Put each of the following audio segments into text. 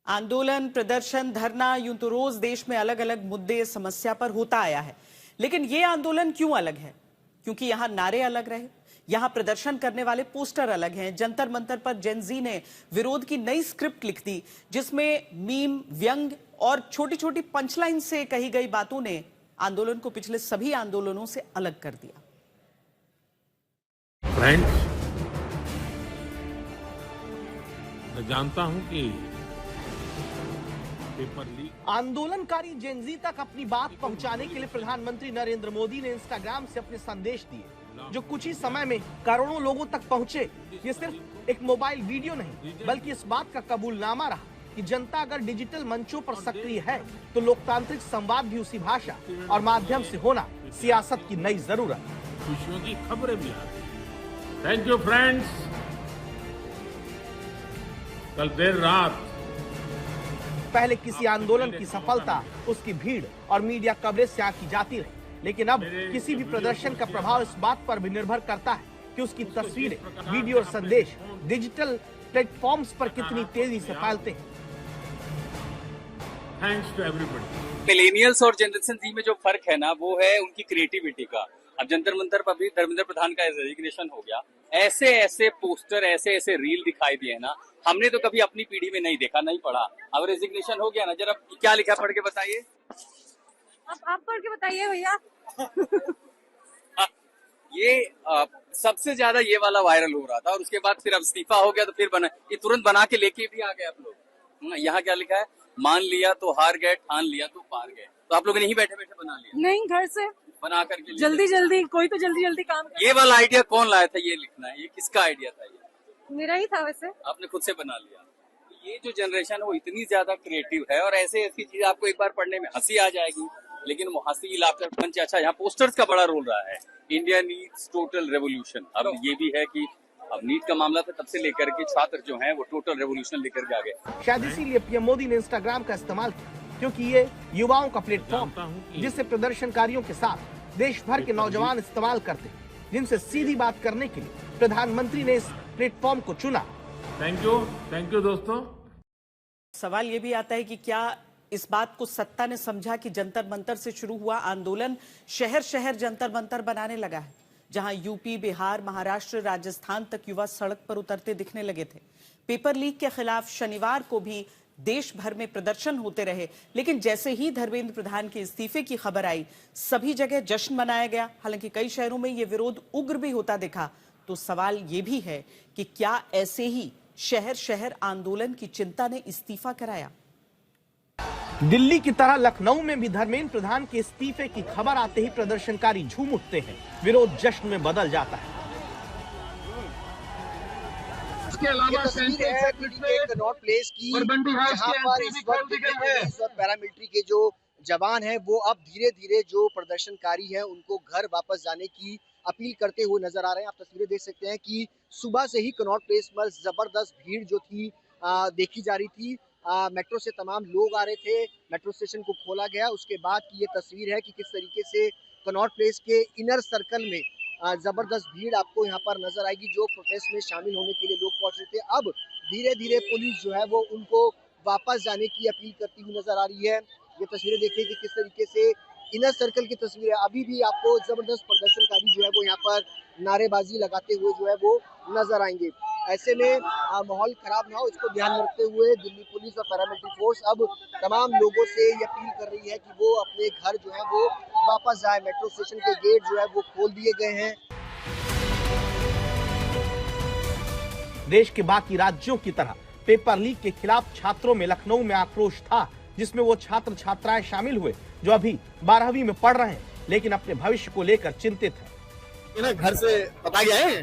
आंदोलन, प्रदर्शन, धरना, यूं तो रोज देश में अलग अलग मुद्दे समस्या पर होता आया है। लेकिन ये आंदोलन क्यों अलग है? क्योंकि यहाँ नारे अलग रहे, यहाँ प्रदर्शन करने वाले पोस्टर अलग हैं। जंतर मंतर पर जेन जी ने विरोध की नई स्क्रिप्ट लिख दी, जिसमें मीम, व्यंग और छोटी छोटी पंचलाइन से कही गई बातों ने आंदोलन को पिछले सभी आंदोलनों से अलग कर दिया। फ्रेंड्स, मैं जानता हूं कि पेपर लीक आंदोलनकारी जेन जी तक अपनी बात पहुंचाने के लिए प्रधानमंत्री नरेंद्र मोदी ने इंस्टाग्राम से अपने संदेश दिए, जो कुछ ही समय में करोड़ों लोगों तक पहुंचे। ये सिर्फ एक मोबाइल वीडियो नहीं, बल्कि इस बात का कबूलनामा रहा कि जनता अगर डिजिटल मंचों पर सक्रिय है तो लोकतांत्रिक संवाद भी उसी भाषा और माध्यम से होना सियासत की नई जरूरत। खुशियों की खबरें भी आ रही। Thank you friends. कल देर रात पहले किसी आंदोलन की सफलता उसकी भीड़ और मीडिया कवरेज से आंकी जाती रही, लेकिन अब किसी भी प्रदर्शन का प्रभाव इस बात पर भी निर्भर करता है कि उसकी तस्वीरें, वीडियो और संदेश डिजिटल प्लेटफॉर्म्स पर कितनी तेजी से फैलते हैं। Thanks to everybody. मिलेनियल्स और जनरेशन जी में जो फर्क है ना, वो है उनकी क्रिएटिविटी का। अब जंतर मंतर पर भी धर्मेंद्र प्रधान का रेजिग्नेशन हो गया। ऐसे ऐसे पोस्टर, ऐसे ऐसे रील दिखाई दिए ना, हमने तो कभी अपनी पीढ़ी में नहीं देखा, नहीं पढ़ा। अब रेजिग्नेशन हो गया ना, जरा क्या लिखा पढ़ के बताइए। अब आप पढ़ के बताइए भैया। ये सबसे ज्यादा ये वाला वायरल हो रहा था, और उसके बाद फिर अब इस्तीफा हो गया तो फिर बना, ये तुरंत बना के लेके भी आ गए आप लोग। यहाँ क्या लिखा है? मान लिया तो हार गए, ठान लिया तो पार गए। तो आप लोगों ने यहीं बैठे बैठे बना लिया? नहीं, घर से बना करके जल्दी कोई तो जल्दी काम कर। ये वाला आइडिया कौन लाया था? ये लिखना है, ये किसका आइडिया था? ये मेरा ही था वैसे। आपने खुद से बना लिया। ये जो जनरेशन है वो इतनी ज्यादा क्रिएटिव है, और ऐसे ऐसी चीज आपको एक बार पढ़ने में हंसी आ जाएगी, लेकिन वो हंसी लाकर पंच। अच्छा, यहाँ पोस्टर्स का बड़ा रोल रहा है। India needs total revolution. अब ये भी है कि अब नीट का मामला था, तब से लेकर के छात्र जो हैं वो टोटल रेवोल्यूशन लेकर के आ गए। शायद इसीलिए पीएम मोदी ने इंस्टाग्राम का इस्तेमाल किया, क्योंकि ये युवाओं का प्लेटफॉर्म, जिससे प्रदर्शनकारियों के साथ देश भर के नौजवान इस्तेमाल करते, जिनसे सीधी बात करने के लिए प्रधानमंत्री ने इस प्लेटफॉर्म को चुना। थैंक यू दोस्तों। सवाल ये भी आता है कि क्या इस बात को सत्ता ने समझा कि जंतर मंतर से शुरू हुआ आंदोलन शहर शहर जंतर मंतर बनाने लगा है, जहां यूपी, बिहार, महाराष्ट्र, राजस्थान तक युवा सड़क पर उतरते दिखने लगे थे। पेपर लीक के खिलाफ शनिवार को भी देश भर में प्रदर्शन होते रहे, लेकिन जैसे ही धर्मेंद्र प्रधान के इस्तीफे की खबर आई, सभी जगह जश्न मनाया गया। हालांकि कई शहरों में यह विरोध उग्र भी होता दिखा। तो सवाल ये भी है कि क्या ऐसे ही शहर शहर आंदोलन की चिंता ने इस्तीफा कराया? दिल्ली की तरह लखनऊ में भी धर्मेंद्र प्रधान के इस्तीफे की खबर आते ही प्रदर्शनकारी झूम उठते हैं, विरोध जश्न में बदल जाता है। इसके अलावा कनॉट प्लेस की, जहां पर इस वक्त पैरामिलिट्री के जो जवान हैं वो अब धीरे धीरे जो प्रदर्शनकारी हैं उनको घर वापस जाने की अपील करते हुए नजर आ रहे हैं। आप तस्वीरें देख सकते हैं कि सुबह से ही कनॉट प्लेस पर जबरदस्त भीड़ जो थी देखी जा रही थी। मेट्रो से तमाम लोग आ रहे थे, मेट्रो स्टेशन को खोला गया। उसके बाद की ये तस्वीर है कि किस तरीके से कनॉट प्लेस के इनर सर्कल में जबरदस्त भीड़ आपको यहाँ पर नजर आएगी, जो प्रोटेस्ट में शामिल होने के लिए लोग पहुंच रहे थे। अब धीरे धीरे पुलिस जो है वो उनको वापस जाने की अपील करती हुई नजर आ रही है। ये तस्वीरें देखिए कि किस तरीके से इनर सर्कल की तस्वीर है। अभी भी आपको जबरदस्त प्रदर्शनकारी जो है वो यहाँ पर नारेबाजी लगाते हुए जो है वो नजर आएंगे। ऐसे में माहौल खराब ना हो, इसको ध्यान में रखते हुए दिल्ली पुलिस और पैरामिलिट्री फोर्स अब तमाम लोगों से ये अपील कर रही है कि वो अपने घर जो है वो वापस जाए। मेट्रो स्टेशन के गेट जो है वो खोल दिए गए हैं। देश के बाकी राज्यों की तरह पेपर लीक के खिलाफ छात्रों में लखनऊ में आक्रोश था, जिसमें वो छात्र छात्राएं शामिल हुए जो अभी 12वीं में पढ़ रहे हैं, लेकिन अपने भविष्य को लेकर चिंतित हैं। घर से पता गया है?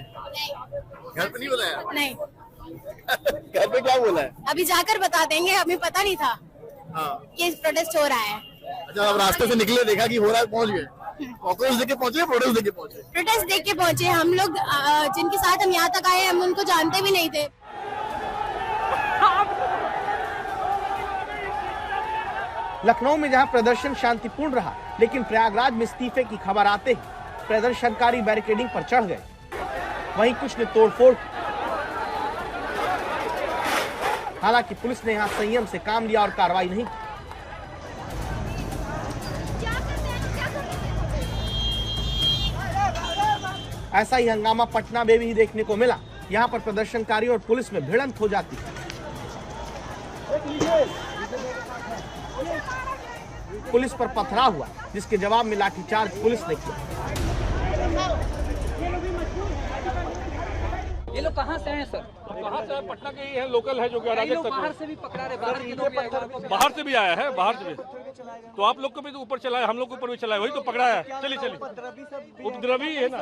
घर पे नहीं बोला है? नहीं। घर पे क्या बोला है? अभी जाकर बता देंगे, हमें पता नहीं था। हाँ। ये प्रोटेस्ट हो रहा है। अच्छा, अब रास्ते से निकले, देखा कि हो रहा है, पहुंच गए? आक्रोश देके पहुंचे, प्रोटेस्ट देके पहुंचे? प्रोटेस्ट देख के पहुंचे। हम लोग जिनके साथ हम यहाँ तक आए, हम उनको जानते भी नहीं थे। लखनऊ में जहां प्रदर्शन शांतिपूर्ण रहा, लेकिन प्रयागराज में इस्तीफे की खबर आते ही प्रदर्शनकारी बैरिकेडिंग पर चढ़ गए। वहीं कुछ ने तोड़फोड़ हालांकि पुलिस ने यहां संयम से काम लिया और कार्रवाई नहीं की। ऐसा ही हंगामा पटना में भी देखने को मिला। यहाँ पर प्रदर्शनकारियों और पुलिस में भिड़ंत हो जाती है। पुलिस पर पथराव हुआ, जिसके जवाब में लाठीचार्ज पुलिस ने किया। ये लोग कहाँ से हैं सर? कहाँ से? पटना के ही है, लोकल है जो कि बाहर से भी पकड़ा रहे, बाहर के लोग भी आए हैं। बाहर से भी आया है, बाहर से भी। तो आप लोग को भी तो ऊपर चलाया, हम लोग को ऊपर भी चलाया, वही तो पकड़ा है। चलिए उपद्रवी है ना।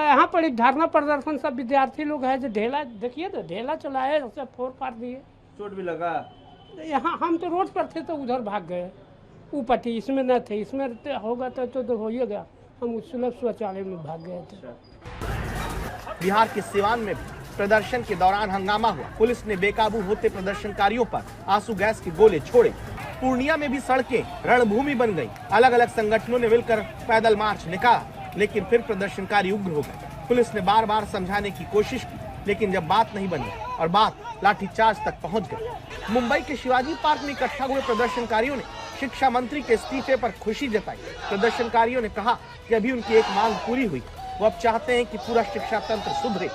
यहाँ पर एक धरना प्रदर्शन सब विद्यार्थी लोग है जो ढेला, देखिए तो ढेला चलाए, उसे फोड़ फाड़ दिए, चोट भी लगा। यहाँ हम तो रोड पर थे तो उधर भाग गए, ऊपर थी, इसमें न थे, इसमें होगा तो हो ही गया, हम सुलभ शौचालय में भाग गए थे। बिहार के सिवान में भी प्रदर्शन के दौरान हंगामा हुआ। पुलिस ने बेकाबू होते प्रदर्शनकारियों पर आंसू गैस के गोले छोड़े। पूर्णिया में भी सड़कें रणभूमि बन गई। अलग अलग संगठनों ने मिलकर पैदल मार्च निकाला, लेकिन फिर प्रदर्शनकारी उग्र हो गए। पुलिस ने बार बार समझाने की कोशिश की, लेकिन जब बात नहीं बनी और बात लाठीचार्ज तक पहुंच गई। मुंबई के शिवाजी पार्क में इकट्ठा हुए प्रदर्शनकारियों ने शिक्षा मंत्री के इस्तीफे पर खुशी जताई। प्रदर्शनकारियों ने कहा कि अभी उनकी एक मांग पूरी हुई, वो अब चाहते हैं कि पूरा शिक्षा तंत्र सुधरे।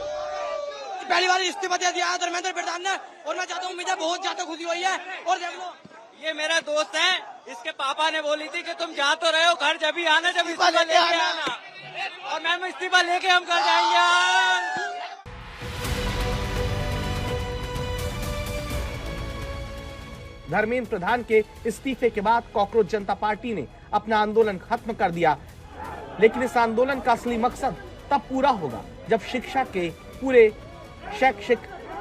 पहली बार इस्तीफा दे दिया धर्मेंद्र प्रधान ने, और मैं चाहता हूँ, मुझे बहुत ज्यादा खुशी हुई है। और देख लो, ये मेरा दोस्त है, इसके पापा ने बोली थी कि तुम जा तो रहे हो घर, जब ही आना, जब इस्तीफा लेके आना, और मैम इस्तीफा लेके हम घर जाएंगे। धर्मेंद्र प्रधान के इस्तीफे के बाद कॉकरोच जनता पार्टी ने अपना आंदोलन खत्म कर दिया, लेकिन इस आंदोलन का असली मकसद तब पूरा होगा जब शिक्षा के पूरे शैक्षिक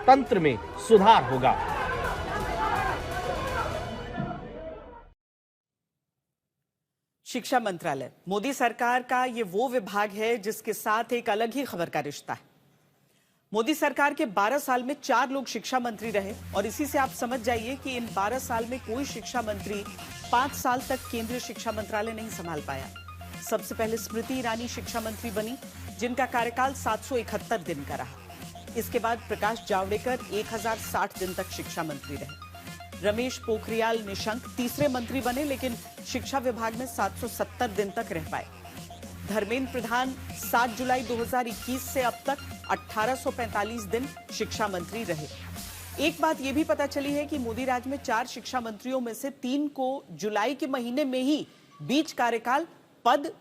तंत्र में सुधार होगा। शिक्षा मंत्रालय मोदी सरकार का ये वो विभाग है जिसके साथ एक अलग ही खबर का रिश्ता है। मोदी सरकार के 12 साल में 4 लोग शिक्षा मंत्री रहे, और इसी से आप समझ जाइए कि इन 12 साल में कोई शिक्षा मंत्री 5 साल तक केंद्रीय शिक्षा मंत्रालय नहीं संभाल पाया। सबसे पहले स्मृति ईरानी शिक्षा मंत्री बनी, जिनका कार्यकाल 771 दिन का रहा। इसके बाद प्रकाश जावड़ेकर 1060 दिन तक शिक्षा मंत्री रहे। रमेश पोखरियाल निशंक तीसरे मंत्री बने, लेकिन शिक्षा विभाग में 770 दिन तक रह पाए। धर्मेंद्र प्रधान 7 जुलाई 2021 से अब तक 1845 दिन शिक्षा मंत्री रहे। एक बात यह भी पता चली है कि मोदी राज में 4 शिक्षा मंत्रियों में से 3 को जुलाई के महीने में ही बीच कार्यकाल पद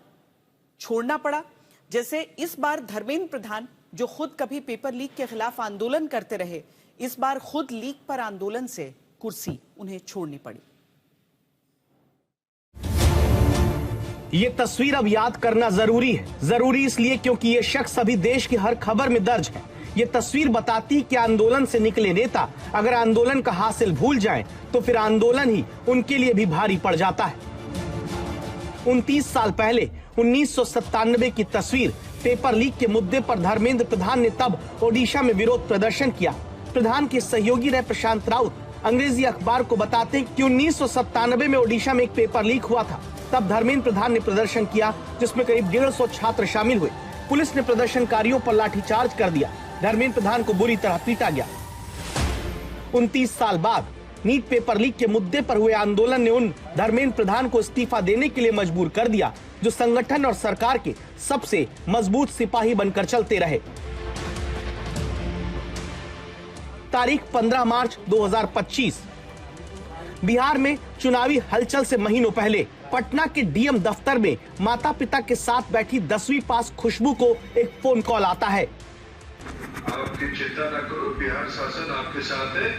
छोड़ना पड़ा। जैसे इस बार धर्मेंद्र प्रधान, जो खुद कभी पेपर लीक के खिलाफ आंदोलन करते रहे, इस बार खुद लीक पर आंदोलन से कुर्सी उन्हें छोड़नी पड़ी। ये तस्वीर अब याद करना जरूरी है। जरूरी इसलिए क्योंकि ये शख्स अभी देश की हर खबर में दर्ज है। ये तस्वीर बताती कि आंदोलन से निकले नेता अगर आंदोलन का हासिल भूल जाएं, तो फिर आंदोलन ही उनके लिए भी भारी पड़ जाता है। 29 साल पहले 1997 की तस्वीर। पेपर लीक के मुद्दे पर धर्मेंद्र प्रधान ने तब ओडिशा में विरोध प्रदर्शन किया। प्रधान के सहयोगी रहे प्रशांत राउत अंग्रेजी अखबार को बताते हैं कि 1997 में ओडिशा में एक पेपर लीक हुआ था। तब धर्मेंद्र प्रधान ने प्रदर्शन किया, जिसमें करीब 150 छात्र शामिल हुए। पुलिस ने प्रदर्शनकारियों पर लाठीचार्ज कर दिया। धर्मेंद्र प्रधान को बुरी तरह पीटा गया। 29 साल बाद नीट पेपर लीक के मुद्दे पर हुए आंदोलन ने उन धर्मेंद्र प्रधान को इस्तीफा देने के लिए मजबूर कर दिया, जो संगठन और सरकार के सबसे मजबूत सिपाही बनकर चलते रहे। तारीख 15 मार्च 2025। बिहार में चुनावी हलचल से महीनों पहले पटना के डीएम दफ्तर में माता पिता के साथ बैठी 10वीं पास खुशबू को एक फोन कॉल आता है। आपकी चिंता न करो, बिहार शासन आपके साथ है।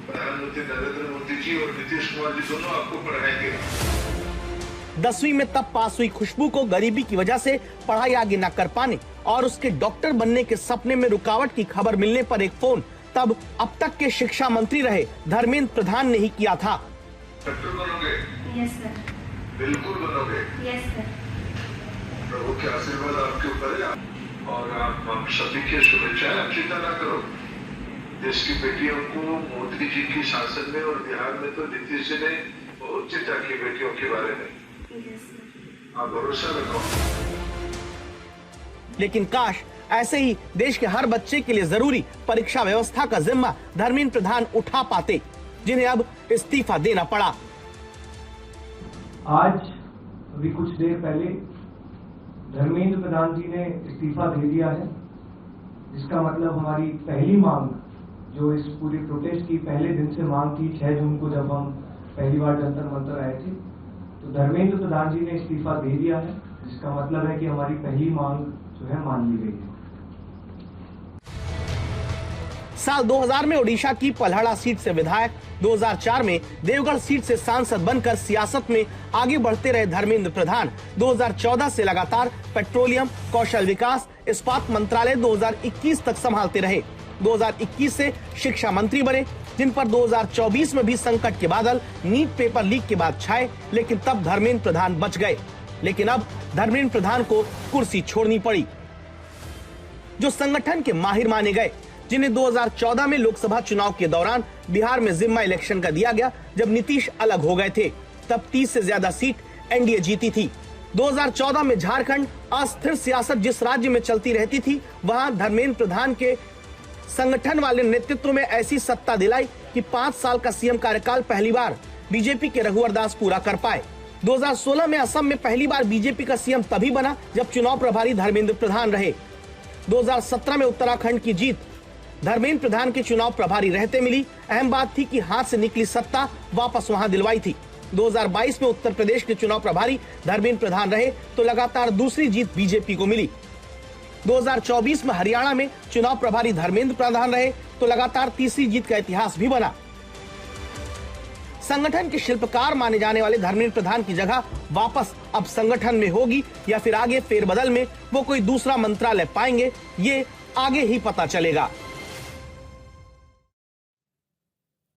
प्रधानमंत्री नरेंद्र मोदी जी और नीतीश कुमार जी दोनों आपको पढ़ाएंगे। 10वीं में तब पास हुई खुशबू को गरीबी की वजह से पढ़ाई आगे न कर पाने और उसके डॉक्टर बनने के सपने में रुकावट की खबर मिलने पर एक फोन तब अब तक के शिक्षा मंत्री रहे धर्मेंद्र प्रधान ने ही किया था। डॉक्टर बनोगे? Yes sir. बिल्कुल बनोगे? Yes sir. प्रभु के आशीर्वाद आपके ऊपर है और आप सभी के शुभेच्छाएं। आप चिंता न करो, देश की बेटियों को मोदी जी की शासन में और बिहार में तो नीतीश जी ने बहुत चिंता की बेटियों के बारे में। आप भरोसा रखो। लेकिन काश ऐसे ही देश के हर बच्चे के लिए जरूरी परीक्षा व्यवस्था का जिम्मा धर्मेंद्र प्रधान उठा पाते, जिन्हें अब इस्तीफा देना पड़ा। आज अभी कुछ देर पहले धर्मेंद्र प्रधान जी ने इस्तीफा दे दिया है, जिसका मतलब हमारी पहली मांग, जो इस पूरी प्रोटेस्ट की पहले दिन से मांग थी, 6 जून को जब हम पहली बार जंतर मंतर आए थे, तो धर्मेंद्र प्रधान जी ने इस्तीफा दे दिया है, जिसका मतलब है कि हमारी पहली मांग जो है मान ली गई है। साल 2000 में ओडिशा की पल्हड़ा सीट से विधायक, 2004 में देवगढ़ सीट से सांसद बनकर सियासत में आगे बढ़ते रहे धर्मेंद्र प्रधान 2014 से लगातार पेट्रोलियम, कौशल विकास, इस्पात मंत्रालय 2021 तक संभालते रहे। 2021 से शिक्षा मंत्री बने, जिन पर 2024 में भी संकट के बादल नीट पेपर लीक के बाद छाए, लेकिन तब धर्मेंद्र प्रधान बच गए। लेकिन अब धर्मेंद्र प्रधान को कुर्सी छोड़नी पड़ी। जो संगठन के माहिर माने गए, जिन्हें 2014 में लोकसभा चुनाव के दौरान बिहार में जिम्मा इलेक्शन का दिया गया, जब नीतीश अलग हो गए थे, तब 30 से ज्यादा सीट एनडीए जीती थी। 2014 में झारखंड अस्थिर सियासत जिस राज्य में चलती रहती थी, वहां धर्मेंद्र प्रधान के संगठन वाले नेतृत्व में ऐसी सत्ता दिलाई कि 5 साल का सीएम कार्यकाल पहली बार बीजेपी के रघुवर दास पूरा कर पाए। 2016 में असम में पहली बार बीजेपी का सीएम तभी बना जब चुनाव प्रभारी धर्मेंद्र प्रधान रहे। 2017 में उत्तराखंड की जीत धर्मेंद्र प्रधान के चुनाव प्रभारी रहते मिली। अहम बात थी कि हाथ से निकली सत्ता वापस वहां दिलवाई थी। 2022 में उत्तर प्रदेश के चुनाव प्रभारी धर्मेंद्र प्रधान रहे तो लगातार दूसरी जीत बीजेपी को मिली। 2024 में हरियाणा में चुनाव प्रभारी धर्मेंद्र प्रधान रहे तो लगातार तीसरी जीत का इतिहास भी बना। संगठन के शिल्पकार माने जाने वाले धर्मेंद्र प्रधान की जगह वापस अब संगठन में होगी या फिर आगे फेरबदल में वो कोई दूसरा मंत्रालय पाएंगे, ये आगे ही पता चलेगा।